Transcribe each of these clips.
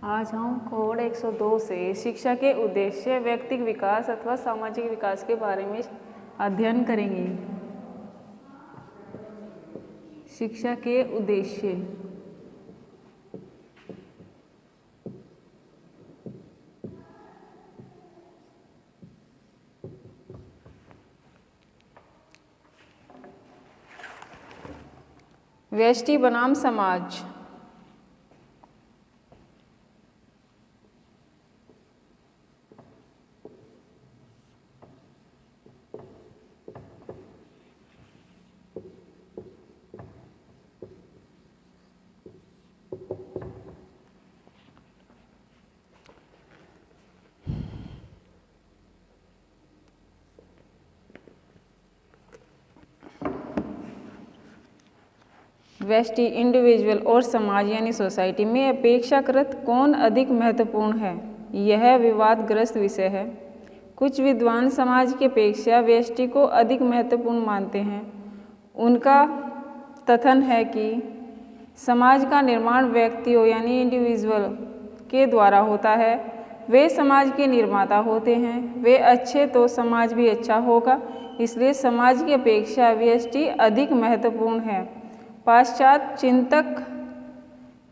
आज हम कोड 102 से शिक्षा के उद्देश्य, व्यक्तिगत विकास अथवा सामाजिक विकास के बारे में अध्ययन करेंगे। शिक्षा के उद्देश्य। व्यष्टि बनाम समाज। व्यष्टि, इंडिविजुअल और समाज यानी सोसाइटी में अपेक्षाकृत कौन अधिक महत्वपूर्ण है, यह विवादग्रस्त विषय है। कुछ विद्वान समाज की अपेक्षा व्यष्टि को अधिक महत्वपूर्ण मानते हैं। उनका कथन है कि समाज का निर्माण व्यक्तियों यानी इंडिविजुअल के द्वारा होता है। वे समाज के निर्माता होते हैं। वे अच्छे तो समाज भी अच्छा होगा, इसलिए समाज की अपेक्षा व्यष्टि अधिक महत्वपूर्ण है। पाश्चात्य चिंतक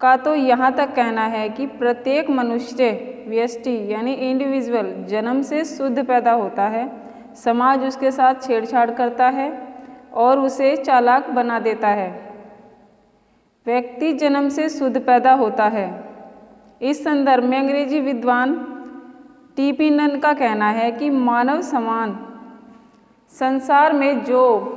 का तो यहाँ तक कहना है कि प्रत्येक मनुष्य व्यष्टि यानी इंडिविजुअल जन्म से शुद्ध पैदा होता है। समाज उसके साथ छेड़छाड़ करता है और उसे चालाक बना देता है। व्यक्ति जन्म से शुद्ध पैदा होता है। इस संदर्भ में अंग्रेजी विद्वान टी.पी. नन का कहना है कि मानव समान संसार में जो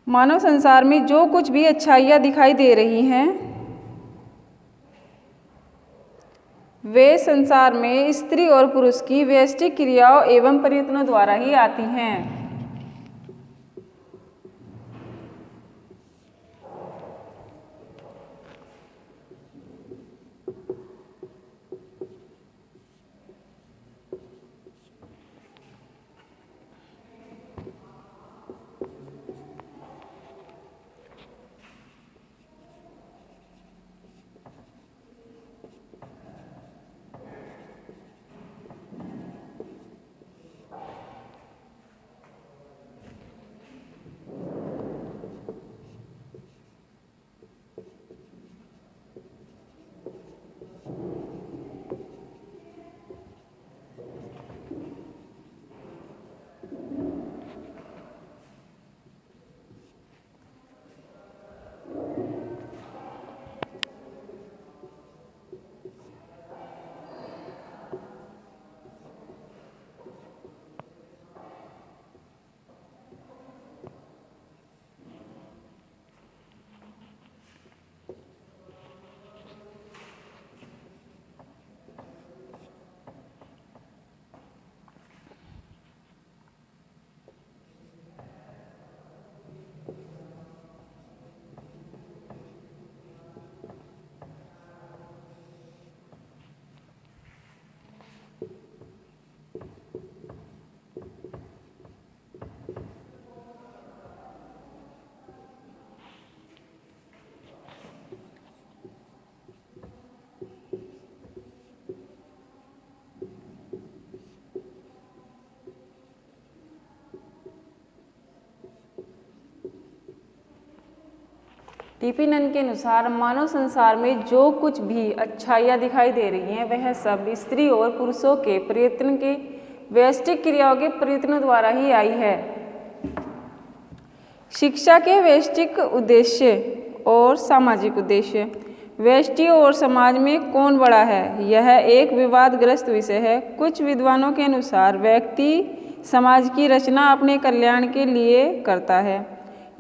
मानव संसार में जो कुछ भी अच्छाइयाँ दिखाई दे रही हैं, वे संसार में स्त्री और पुरुष की व्यष्टिक क्रियाओं एवं प्रयत्नों द्वारा ही आती हैं। टी.पी. नन के अनुसार मानव संसार में जो कुछ भी अच्छाइयाँ दिखाई दे रही हैं, वह सब स्त्री और पुरुषों के प्रयत्न के व्यष्टिक क्रियाओं के प्रयत्नों द्वारा ही आई है। शिक्षा के व्यष्टिक उद्देश्य और सामाजिक उद्देश्य। व्यष्टि और समाज में कौन बड़ा है, यह एक विवादग्रस्त विषय है। कुछ विद्वानों के अनुसार व्यक्ति समाज की रचना अपने कल्याण के लिए करता है,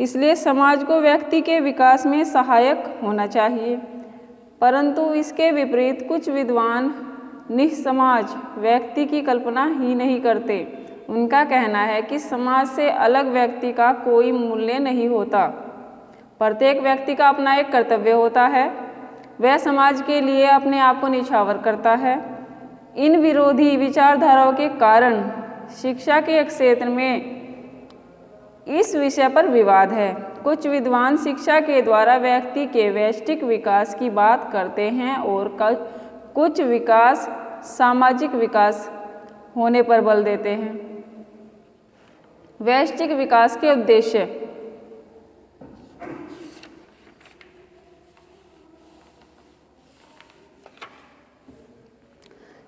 इसलिए समाज को व्यक्ति के विकास में सहायक होना चाहिए। परंतु इसके विपरीत कुछ विद्वान निःसमाज व्यक्ति की कल्पना ही नहीं करते उनका कहना है कि समाज से अलग व्यक्ति का कोई मूल्य नहीं होता। प्रत्येक व्यक्ति का अपना एक कर्तव्य होता है, वह समाज के लिए अपने आप को निछावर करता है। इन विरोधी विचारधाराओं के कारण शिक्षा के क्षेत्र में इस विषय पर विवाद है। कुछ विद्वान शिक्षा के द्वारा व्यक्ति के व्यष्टिक विकास की बात करते हैं और कुछ विकास सामाजिक विकास होने पर बल देते हैं। व्यष्टिक विकास के उद्देश्य।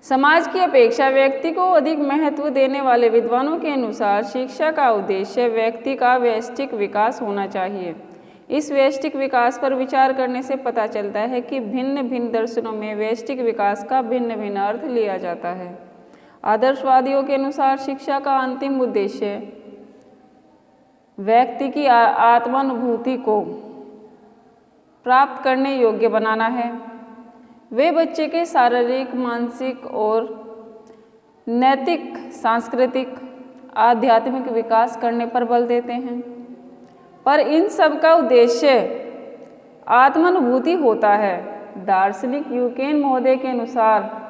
समाज की अपेक्षा व्यक्ति को अधिक महत्व देने वाले विद्वानों के अनुसार शिक्षा का उद्देश्य व्यक्ति का व्यष्टिक विकास होना चाहिए। इस व्यष्टिक विकास पर विचार करने से पता चलता है कि भिन्न भिन्न दर्शनों में व्यष्टिक विकास का भिन्न भिन्न अर्थ लिया जाता है। आदर्शवादियों के अनुसार शिक्षा का अंतिम उद्देश्य व्यक्ति की आत्मानुभूति को प्राप्त करने योग्य बनाना है। वे बच्चे के शारीरिक, मानसिक और नैतिक, सांस्कृतिक, आध्यात्मिक विकास करने पर बल देते हैं। पर इन सब का उद्देश्य आत्मानुभूति होता है। दार्शनिक यूकेन महोदय के अनुसार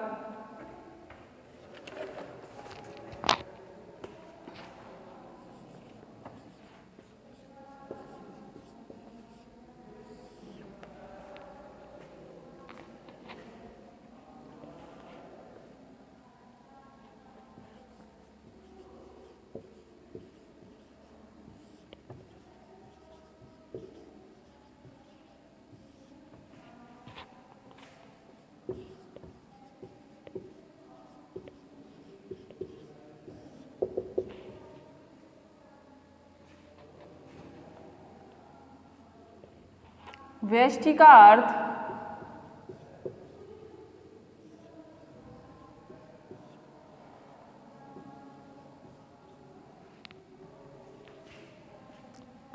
व्यष्टि का अर्थ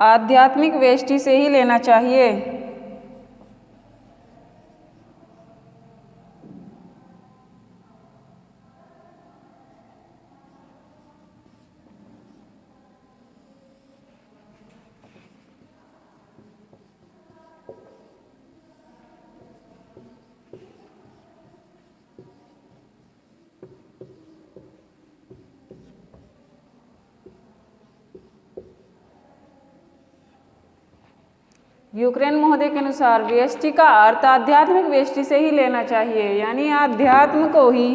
आध्यात्मिक व्यष्टि से ही लेना चाहिए। यूक्रेन महोदय के अनुसार व्यष्टि का अर्थ आध्यात्मिक व्यष्टि से ही लेना चाहिए, यानी आध्यात्म को ही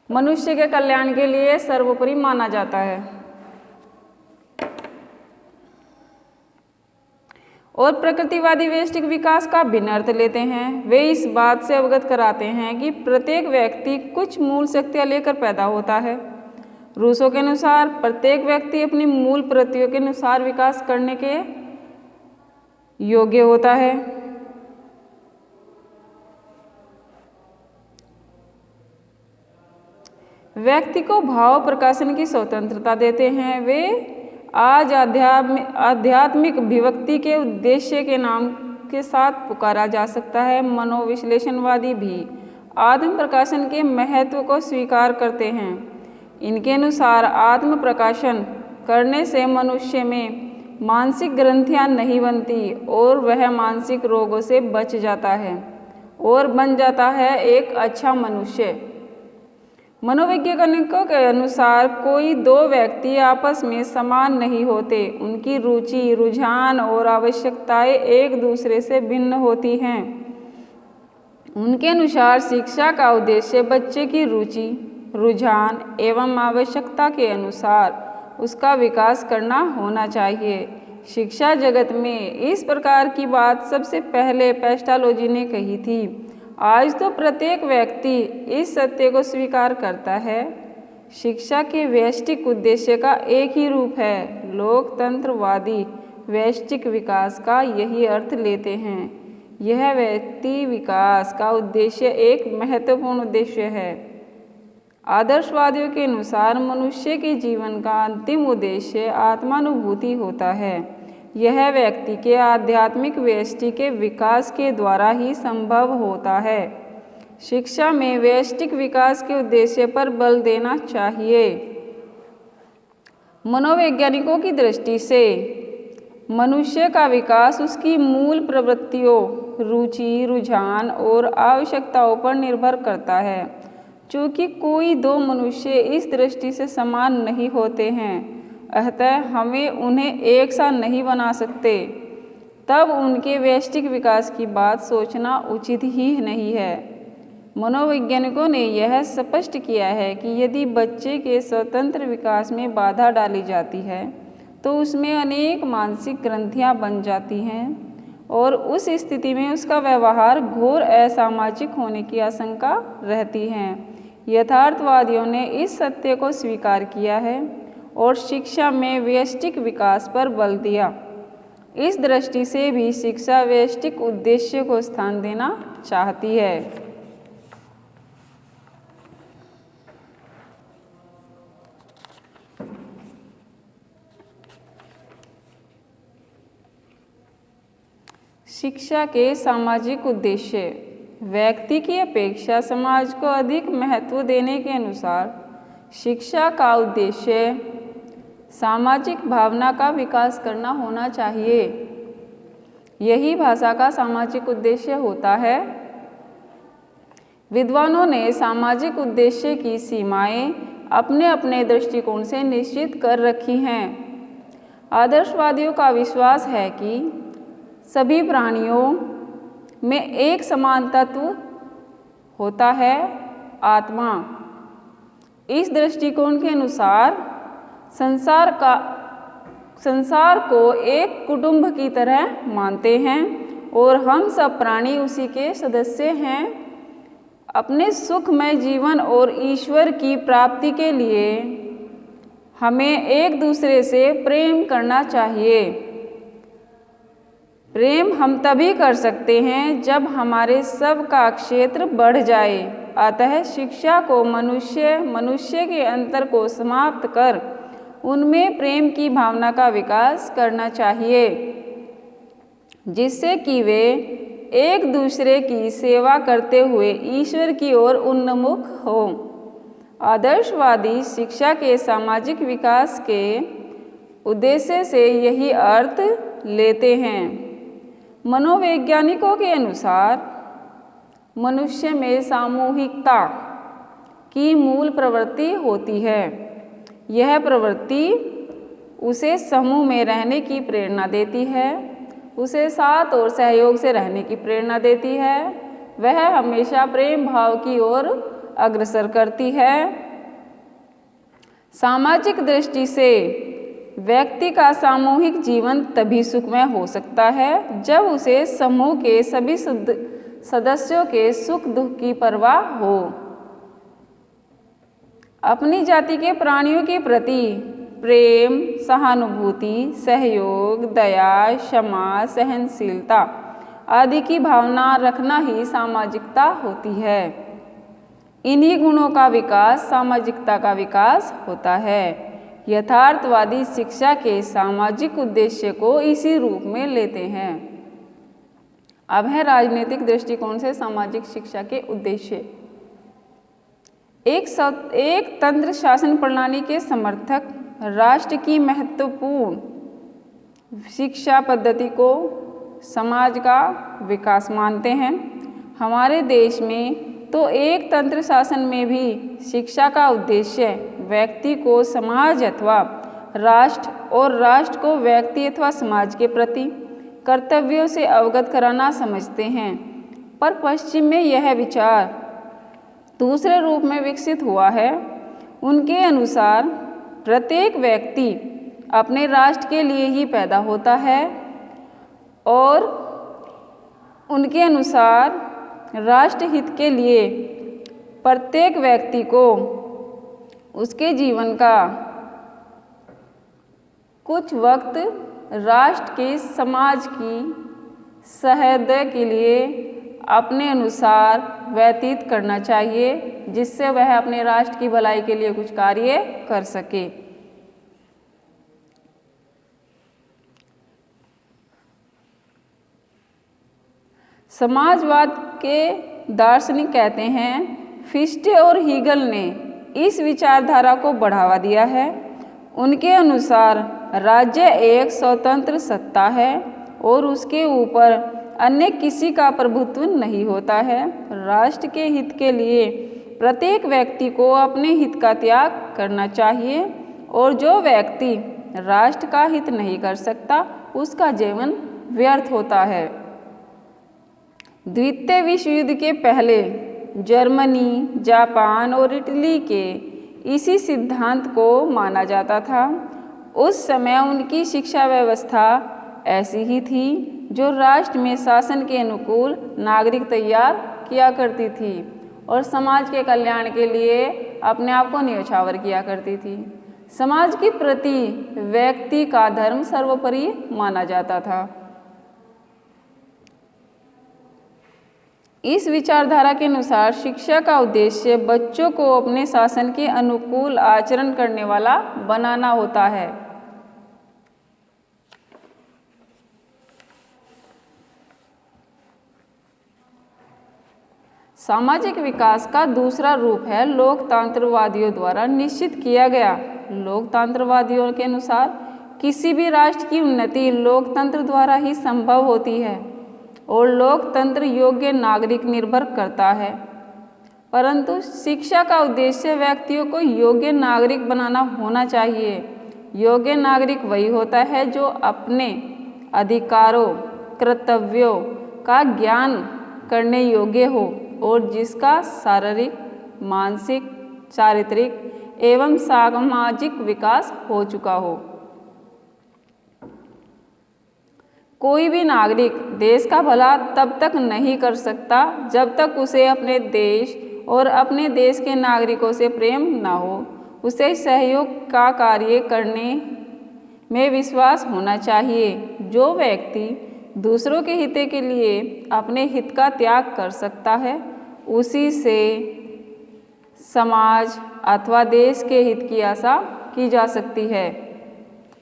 मनुष्य के कल्याण के लिए सर्वोपरि माना जाता है। और प्रकृतिवादी व्यष्टिक विकास का भिन्न अर्थ लेते हैं। वे इस बात से अवगत कराते हैं कि प्रत्येक व्यक्ति कुछ मूल शक्तियाँ लेकर पैदा होता है। रूसो के अनुसार प्रत्येक व्यक्ति अपनी मूल प्रवृत्तियों के अनुसार विकास करने के योग्य होता है। व्यक्ति को भाव प्रकाशन की स्वतंत्रता देते हैं। वे आज आध्यात्मिक विभक्ति के उद्देश्य के नाम के साथ पुकारा जा सकता है। मनोविश्लेषणवादी भी आत्म प्रकाशन के महत्व को स्वीकार करते हैं। इनके अनुसार आत्म प्रकाशन करने से मनुष्य में मानसिक ग्रंथियां नहीं बनती और वह मानसिक रोगों से बच जाता है और बन जाता है एक अच्छा मनुष्य। मनोवैज्ञानिकों के अनुसार कोई दो व्यक्ति आपस में समान नहीं होते। उनकी रुचि, रुझान और आवश्यकताएं एक दूसरे से भिन्न होती हैं। उनके अनुसार शिक्षा का उद्देश्य बच्चे की रुचि, रुझान एवं आवश्यकता के अनुसार उसका विकास करना होना चाहिए। शिक्षा जगत में इस प्रकार की बात सबसे पहले पेस्टालोजी ने कही थी। आज तो प्रत्येक व्यक्ति इस सत्य को स्वीकार करता है। शिक्षा के व्यष्टिक उद्देश्य का एक ही रूप है। लोकतंत्रवादी व्यष्टिक विकास का यही अर्थ लेते हैं। यह व्यक्ति विकास का उद्देश्य एक महत्वपूर्ण उद्देश्य है। आदर्शवादियों के अनुसार मनुष्य के जीवन का अंतिम उद्देश्य आत्मानुभूति होता है। यह व्यक्ति के आध्यात्मिक व्यष्टि के विकास के द्वारा ही संभव होता है। शिक्षा में व्यष्टिक विकास के उद्देश्य पर बल देना चाहिए। मनोवैज्ञानिकों की दृष्टि से मनुष्य का विकास उसकी मूल प्रवृत्तियों, रुचि, रुझान और आवश्यकताओं पर निर्भर करता है। चूँकि कोई दो मनुष्य इस दृष्टि से समान नहीं होते हैं, अतः हमें उन्हें एक सा नहीं बना सकते, तब उनके व्यष्टिक विकास की बात सोचना उचित ही नहीं है। मनोवैज्ञानिकों ने यह स्पष्ट किया है कि यदि बच्चे के स्वतंत्र विकास में बाधा डाली जाती है तो उसमें अनेक मानसिक ग्रंथियां बन जाती हैं और उस स्थिति में उसका व्यवहार घोर असामाजिक होने की आशंका रहती है। यथार्थवादियों ने इस सत्य को स्वीकार किया है और शिक्षा में व्यष्टिक विकास पर बल दिया। इस दृष्टि से भी शिक्षा व्यष्टिक उद्देश्य को स्थान देना चाहती है। शिक्षा के सामाजिक उद्देश्य। व्यक्ति की अपेक्षा समाज को अधिक महत्व देने के अनुसार शिक्षा का उद्देश्य सामाजिक भावना का विकास करना होना चाहिए। यही भाषा का सामाजिक उद्देश्य होता है। विद्वानों ने सामाजिक उद्देश्य की सीमाएं अपने अपने दृष्टिकोण से निश्चित कर रखी हैं। आदर्शवादियों का विश्वास है कि सभी प्राणियों में एक समान तत्व होता है, आत्मा। इस दृष्टिकोण के अनुसार संसार को एक कुटुंब की तरह मानते हैं और हम सब प्राणी उसी के सदस्य हैं। अपने सुखमय जीवन और ईश्वर की प्राप्ति के लिए हमें एक दूसरे से प्रेम करना चाहिए। प्रेम हम तभी कर सकते हैं जब हमारे सब का क्षेत्र बढ़ जाए। अतः शिक्षा को मनुष्य के अंतर को समाप्त कर उनमें प्रेम की भावना का विकास करना चाहिए, जिससे कि वे एक दूसरे की सेवा करते हुए ईश्वर की ओर उन्मुख हों। आदर्शवादी शिक्षा के सामाजिक विकास के उद्देश्य से यही अर्थ लेते हैं। मनोवैज्ञानिकों के अनुसार मनुष्य में सामूहिकता की मूल प्रवृत्ति होती है। यह प्रवृत्ति उसे समूह में रहने की प्रेरणा देती है, उसे साथ और सहयोग से रहने की प्रेरणा देती है। वह हमेशा प्रेम भाव की ओर अग्रसर करती है। सामाजिक दृष्टि से व्यक्ति का सामूहिक जीवन तभी सुखमय हो सकता है जब उसे समूह के सभी सदस्यों के सुख दुख की परवाह हो। अपनी जाति के प्राणियों के प्रति प्रेम, सहानुभूति, सहयोग, दया, क्षमा, सहनशीलता आदि की भावना रखना ही सामाजिकता होती है। इन्हीं गुणों का विकास सामाजिकता का विकास होता है। यथार्थवादी शिक्षा के सामाजिक उद्देश्य को इसी रूप में लेते हैं। अब है राजनीतिक दृष्टिकोण से सामाजिक शिक्षा के उद्देश्य। एक तंत्र शासन प्रणाली के समर्थक राष्ट्र की महत्वपूर्ण शिक्षा पद्धति को समाज का विकास मानते हैं। हमारे देश में तो एक तंत्र शासन में भी शिक्षा का उद्देश्य व्यक्ति को समाज अथवा राष्ट्र और राष्ट्र को व्यक्ति अथवा समाज के प्रति कर्तव्यों से अवगत कराना समझते हैं। पर पश्चिम में यह विचार दूसरे रूप में विकसित हुआ है। उनके अनुसार प्रत्येक व्यक्ति अपने राष्ट्र के लिए ही पैदा होता है और उनके अनुसार राष्ट्र हित के लिए प्रत्येक व्यक्ति को उसके जीवन का कुछ वक्त राष्ट्र के समाज की सहायता के लिए अपने अनुसार व्यतीत करना चाहिए, जिससे वह अपने राष्ट्र की भलाई के लिए कुछ कार्य कर सके। समाजवाद के दार्शनिक कहते हैं, फिस्टे और हीगल ने इस विचारधारा को बढ़ावा दिया है। उनके अनुसार राज्य एक स्वतंत्र सत्ता है और उसके ऊपर अन्य किसी का प्रभुत्व नहीं होता है। राष्ट्र के हित के लिए प्रत्येक व्यक्ति को अपने हित का त्याग करना चाहिए और जो व्यक्ति राष्ट्र का हित नहीं कर सकता उसका जीवन व्यर्थ होता है। द्वितीय विश्व युद्ध के पहले जर्मनी, जापान और इटली के इसी सिद्धांत को माना जाता था। उस समय उनकी शिक्षा व्यवस्था ऐसी ही थी जो राष्ट्र में शासन के अनुकूल नागरिक तैयार किया करती थी और समाज के कल्याण के लिए अपने आप को न्योछावर किया करती थी। समाज के प्रति व्यक्ति का धर्म सर्वोपरि माना जाता था। इस विचारधारा के अनुसार शिक्षा का उद्देश्य बच्चों को अपने शासन के अनुकूल आचरण करने वाला बनाना होता है। सामाजिक विकास का दूसरा रूप है लोकतंत्रवादियों द्वारा निश्चित किया गया। लोकतंत्रवादियों के अनुसार किसी भी राष्ट्र की उन्नति लोकतंत्र द्वारा ही संभव होती है और लोकतंत्र योग्य नागरिक निर्भर करता है। परंतु शिक्षा का उद्देश्य व्यक्तियों को योग्य नागरिक बनाना होना चाहिए। योग्य नागरिक वही होता है जो अपने अधिकारों, कर्तव्यों का ज्ञान करने योग्य हो और जिसका शारीरिक, मानसिक, चारित्रिक एवं सामाजिक विकास हो चुका हो। कोई भी नागरिक देश का भला तब तक नहीं कर सकता जब तक उसे अपने देश और अपने देश के नागरिकों से प्रेम न हो। उसे सहयोग का कार्य करने में विश्वास होना चाहिए। जो व्यक्ति दूसरों के हित के लिए अपने हित का त्याग कर सकता है उसी से समाज अथवा देश के हित की आशा की जा सकती है।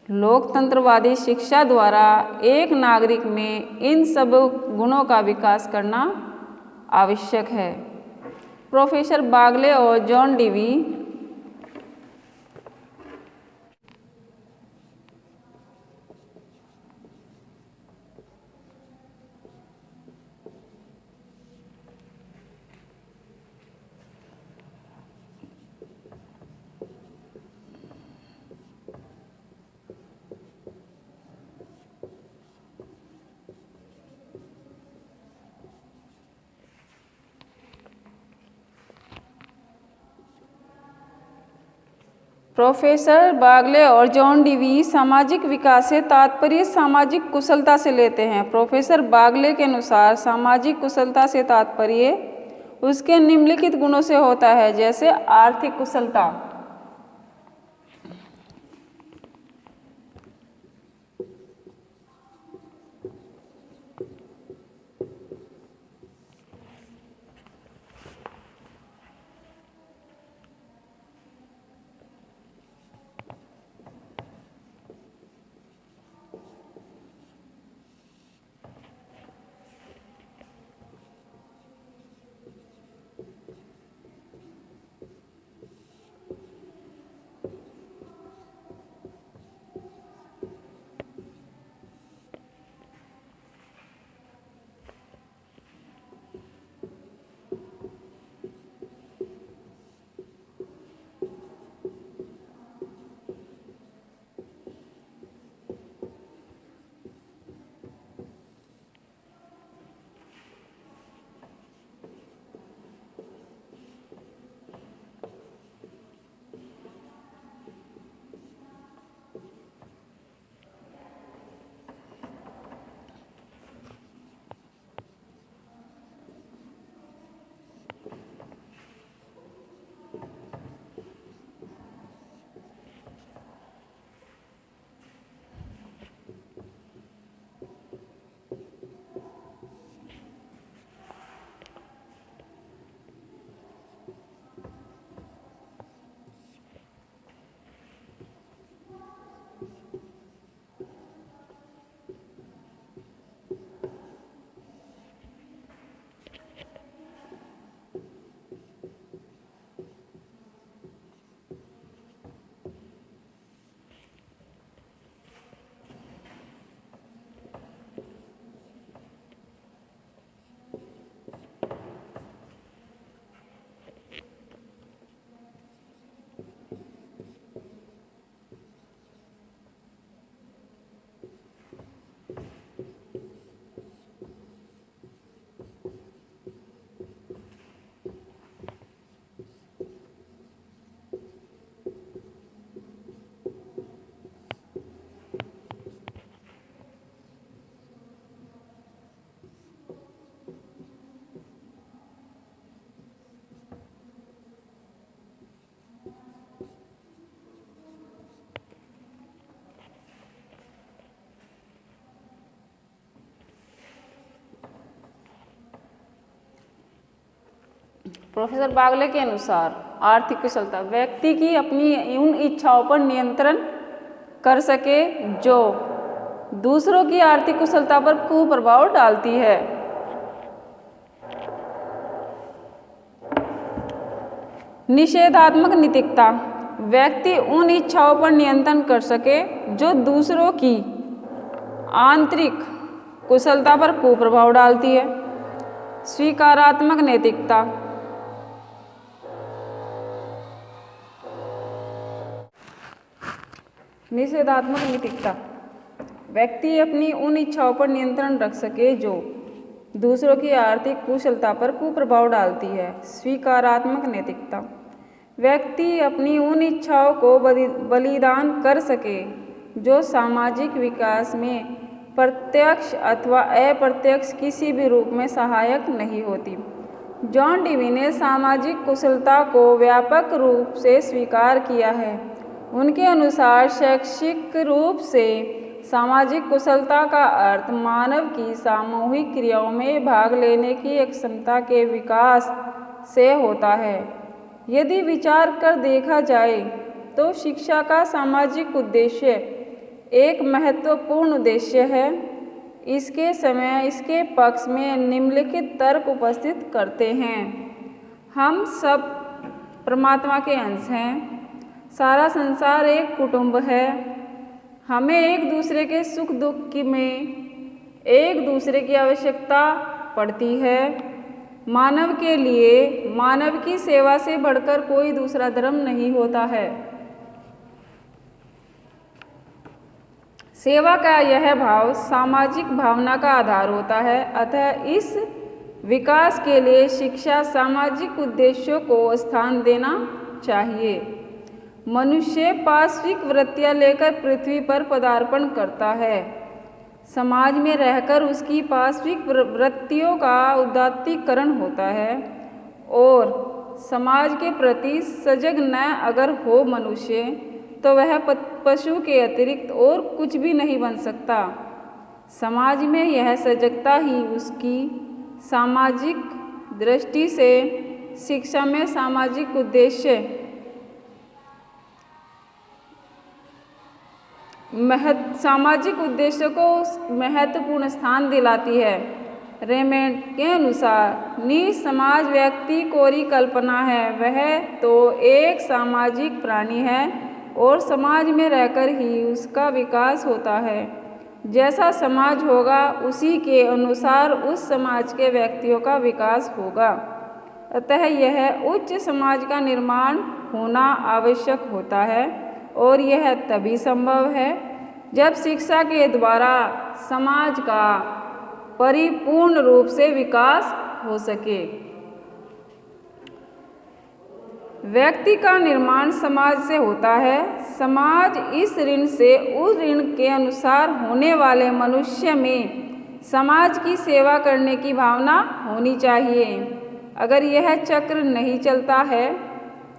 लोकतंत्रवादी शिक्षा द्वारा एक नागरिक में इन सब गुणों का विकास करना आवश्यक है। प्रोफेसर बागले और जॉन डीवी प्रोफेसर बागले और जॉन डीवी सामाजिक विकास से तात्पर्य सामाजिक कुशलता से लेते हैं। प्रोफेसर बागले के अनुसार सामाजिक कुशलता से तात्पर्य उसके निम्नलिखित गुणों से होता है, जैसे आर्थिक कुशलता, प्रोफेसर बागले के अनुसार आर्थिक कुशलता व्यक्ति की अपनी उन इच्छाओं पर नियंत्रण कर सके जो दूसरों की आर्थिक कुशलता पर कुप्रभाव डालती है। निषेधात्मक नैतिकता व्यक्ति उन इच्छाओं पर नियंत्रण कर सके जो दूसरों की आंतरिक कुशलता पर कुप्रभाव डालती है। स्वीकारात्मक नैतिकता निषेधात्मक नैतिकता व्यक्ति अपनी उन इच्छाओं पर नियंत्रण रख सके जो दूसरों की आर्थिक कुशलता पर कुप्रभाव डालती है। स्वीकारात्मक नैतिकता व्यक्ति अपनी उन इच्छाओं को बलिदान कर सके जो सामाजिक विकास में प्रत्यक्ष अथवा अप्रत्यक्ष किसी भी रूप में सहायक नहीं होती। जॉन डीवी ने सामाजिक कुशलता को व्यापक रूप से स्वीकार किया है। उनके अनुसार शैक्षिक रूप से सामाजिक कुशलता का अर्थ मानव की सामूहिक क्रियाओं में भाग लेने की एक क्षमता के विकास से होता है। यदि विचार कर देखा जाए तो शिक्षा का सामाजिक उद्देश्य एक महत्वपूर्ण उद्देश्य है। इसके पक्ष में निम्नलिखित तर्क उपस्थित करते हैं। हम सब परमात्मा के अंश हैं। सारा संसार एक कुटुंब है। हमें एक दूसरे के सुख दुख में एक दूसरे की आवश्यकता पड़ती है। मानव के लिए मानव की सेवा से बढ़कर कोई दूसरा धर्म नहीं होता है। सेवा का यह भाव सामाजिक भावना का आधार होता है। अतः इस विकास के लिए शिक्षा सामाजिक उद्देश्यों को स्थान देना चाहिए। मनुष्य पाश्विक वृत्तियाँ लेकर पृथ्वी पर पदार्पण करता है। समाज में रहकर उसकी पाश्विक वृत्तियों का उदात्तीकरण होता है और समाज के प्रति सजग न अगर हो मनुष्य तो वह पशु के अतिरिक्त और कुछ भी नहीं बन सकता। समाज में यह सजगता ही उसकी सामाजिक दृष्टि से शिक्षा में सामाजिक उद्देश्य सामाजिक उद्देश्य को महत्वपूर्ण स्थान दिलाती है। रेमेंड के अनुसार निसमाज व्यक्ति कोरी कल्पना है। वह तो एक सामाजिक प्राणी है और समाज में रहकर ही उसका विकास होता है। जैसा समाज होगा उसी के अनुसार उस समाज के व्यक्तियों का विकास होगा। अतः यह उच्च समाज का निर्माण होना आवश्यक होता है और यह तभी संभव है जब शिक्षा के द्वारा समाज का परिपूर्ण रूप से विकास हो सके। व्यक्ति का निर्माण समाज से होता है। समाज इस ऋण से उस ऋण के अनुसार होने वाले मनुष्य में समाज की सेवा करने की भावना होनी चाहिए। अगर यह चक्र नहीं चलता है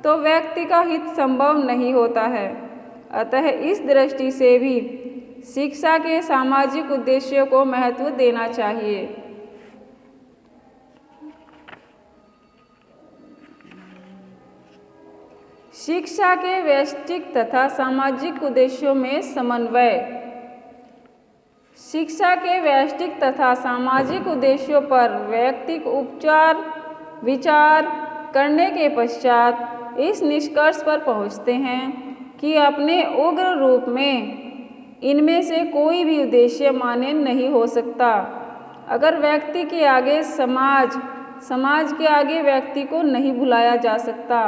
तो व्यक्ति का हित संभव नहीं होता है। अतः इस दृष्टि से भी शिक्षा के सामाजिक उद्देश्यों को महत्व देना चाहिए। शिक्षा के व्यष्टिक तथा सामाजिक उद्देश्यों में समन्वय। शिक्षा के व्यष्टिक तथा सामाजिक उद्देश्यों पर व्यक्तिक उपचार विचार करने के पश्चात इस निष्कर्ष पर पहुँचते हैं कि अपने उग्र रूप में इनमें से कोई भी उद्देश्य मान्य नहीं हो सकता। अगर व्यक्ति के आगे समाज के आगे व्यक्ति को नहीं भुलाया जा सकता।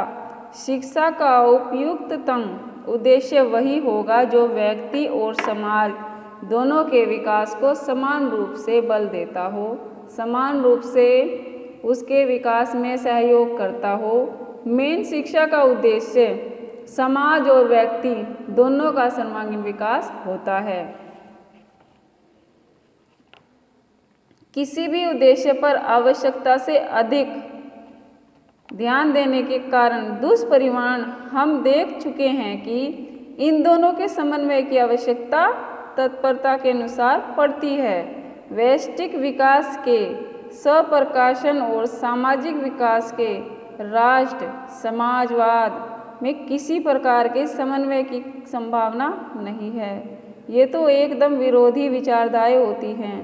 शिक्षा का उपयुक्ततम उद्देश्य वही होगा जो व्यक्ति और समाज दोनों के विकास को समान रूप से बल देता हो, समान रूप से उसके विकास में सहयोग करता हो। मेन शिक्षा का उद्देश्य समाज और व्यक्ति दोनों का सर्वांगीण विकास होता है। किसी भी उद्देश्य पर आवश्यकता से अधिक ध्यान देने के कारण दुष्परिणाम हम देख चुके हैं कि इन दोनों के समन्वय की आवश्यकता तत्परता के अनुसार पड़ती है। व्यष्टिक विकास के स्वप्रकाशन और सामाजिक विकास के राष्ट्र समाजवाद में किसी प्रकार के समन्वय की संभावना नहीं है। ये तो एकदम विरोधी विचारधाराएं होती हैं।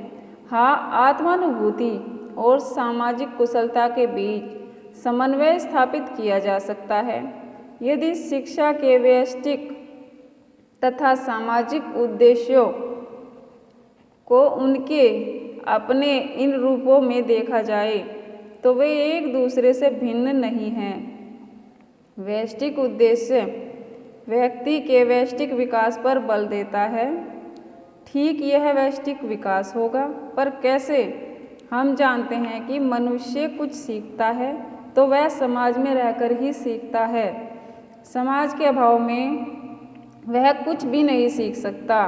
हाँ, आत्मानुभूति और सामाजिक कुशलता के बीच समन्वय स्थापित किया जा सकता है यदि शिक्षा के व्यष्टिक तथा सामाजिक उद्देश्यों को उनके अपने इन रूपों में देखा जाए तो वे एक दूसरे से भिन्न नहीं हैं। व्यष्टिक उद्देश्य व्यक्ति के व्यष्टिक विकास पर बल देता है। ठीक यह व्यष्टिक विकास होगा, पर कैसे? हम जानते हैं कि मनुष्य कुछ सीखता है तो वह समाज में रहकर ही सीखता है। समाज के अभाव में वह कुछ भी नहीं सीख सकता।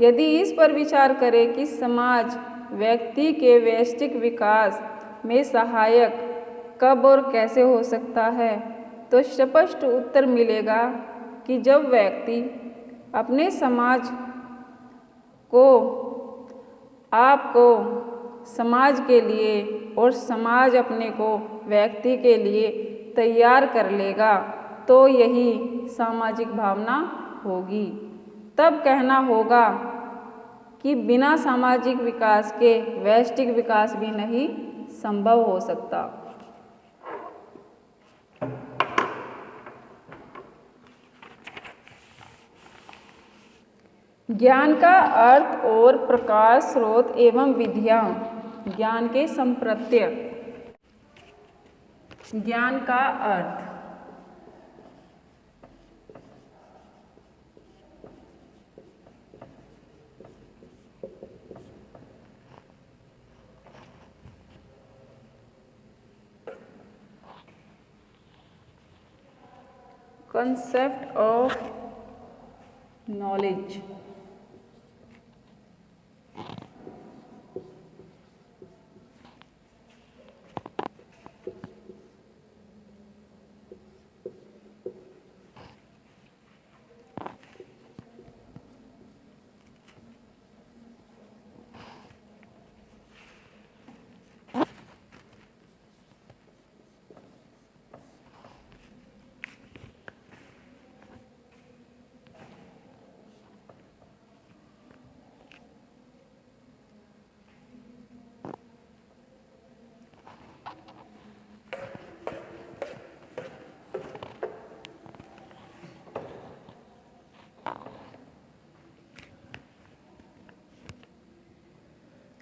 यदि इस पर विचार करें कि समाज व्यक्ति के व्यष्टिक विकास में सहायक कब और कैसे हो सकता है, तो स्पष्ट उत्तर मिलेगा कि जब व्यक्ति अपने समाज को, आप को समाज के लिए और समाज अपने को व्यक्ति के लिए तैयार कर लेगा, तो यही सामाजिक भावना होगी। तब कहना होगा कि बिना सामाजिक विकास के व्यष्टिक विकास भी नहीं संभव हो सकता। ज्ञान का अर्थ और प्रकाश स्रोत एवं विधियाँ। ज्ञान के संप्रत्य। ज्ञान का अर्थ concept of knowledge।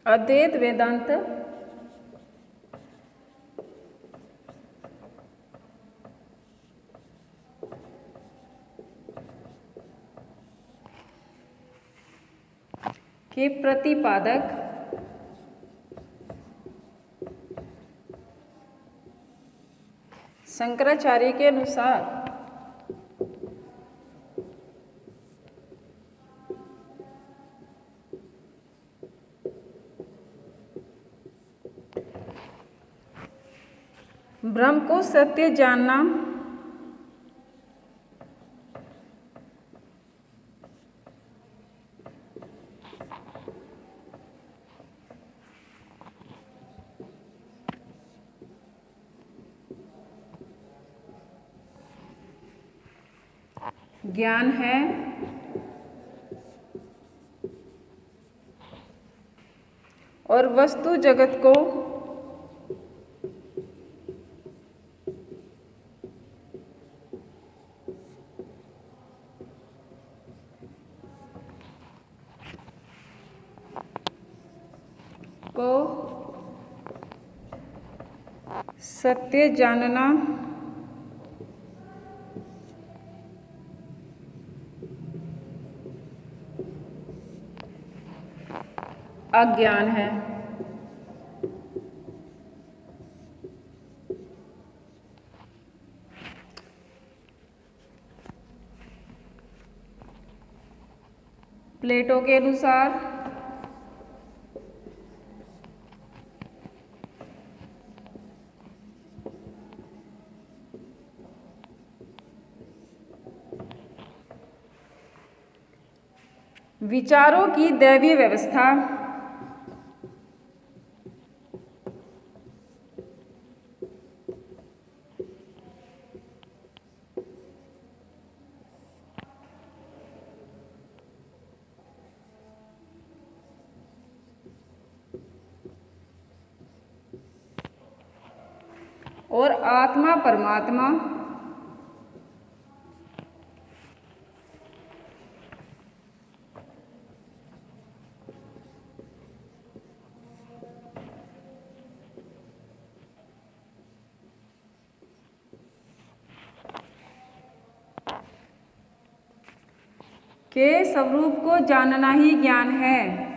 अद्वैत वेदांत के प्रतिपादक शंकराचार्य के अनुसार ब्रह्म को सत्य जानना ज्ञान है और वस्तु जगत को सत्य जानना अज्ञान है। प्लेटो के अनुसार विचारों की दैवीय व्यवस्था और आत्मा परमात्मा के स्वरूप को जानना ही ज्ञान है।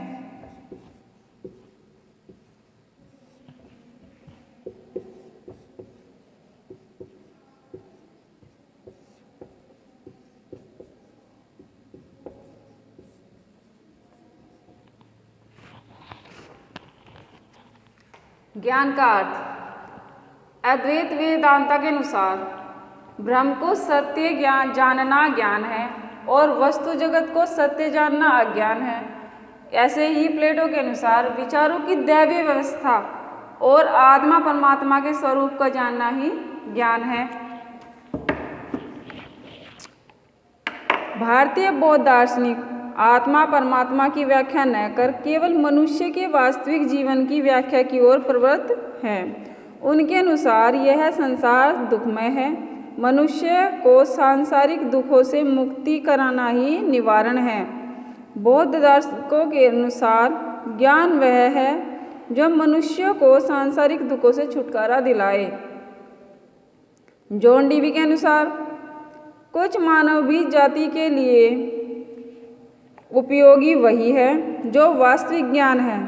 ज्ञान का अर्थ अद्वैत वेदांता के अनुसार ब्रह्म को सत्य ज्ञान जानना ज्ञान है और वस्तु जगत को सत्य जानना अज्ञान है। ऐसे ही प्लेटो के अनुसार विचारों की दैवीय व्यवस्था और आत्मा परमात्मा के स्वरूप का जानना ही ज्ञान है। भारतीय बौद्ध दार्शनिक आत्मा परमात्मा की व्याख्या न कर केवल मनुष्य के वास्तविक जीवन की व्याख्या की ओर प्रवृत्त हैं। उनके अनुसार यह संसार दुखमय है। मनुष्य को सांसारिक दुखों से मुक्ति कराना ही निवारण है। बौद्ध दार्शनिकों के अनुसार ज्ञान वह है जो मनुष्य को सांसारिक दुखों से छुटकारा दिलाए। जॉन डीवी के अनुसार कुछ मानव भी जाति के लिए उपयोगी वही है जो वास्तविक ज्ञान है।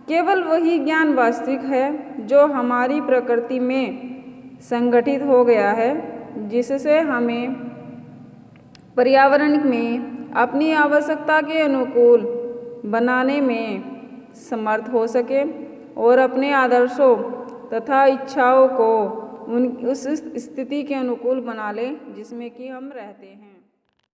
केवल वही ज्ञान वास्तविक है जो हमारी प्रकृति में संगठित हो गया है, जिससे हमें पर्यावरण में अपनी आवश्यकता के अनुकूल बनाने में समर्थ हो सके और अपने आदर्शों तथा इच्छाओं को उस स्थिति के अनुकूल बना ले जिसमें कि हम रहते हैं।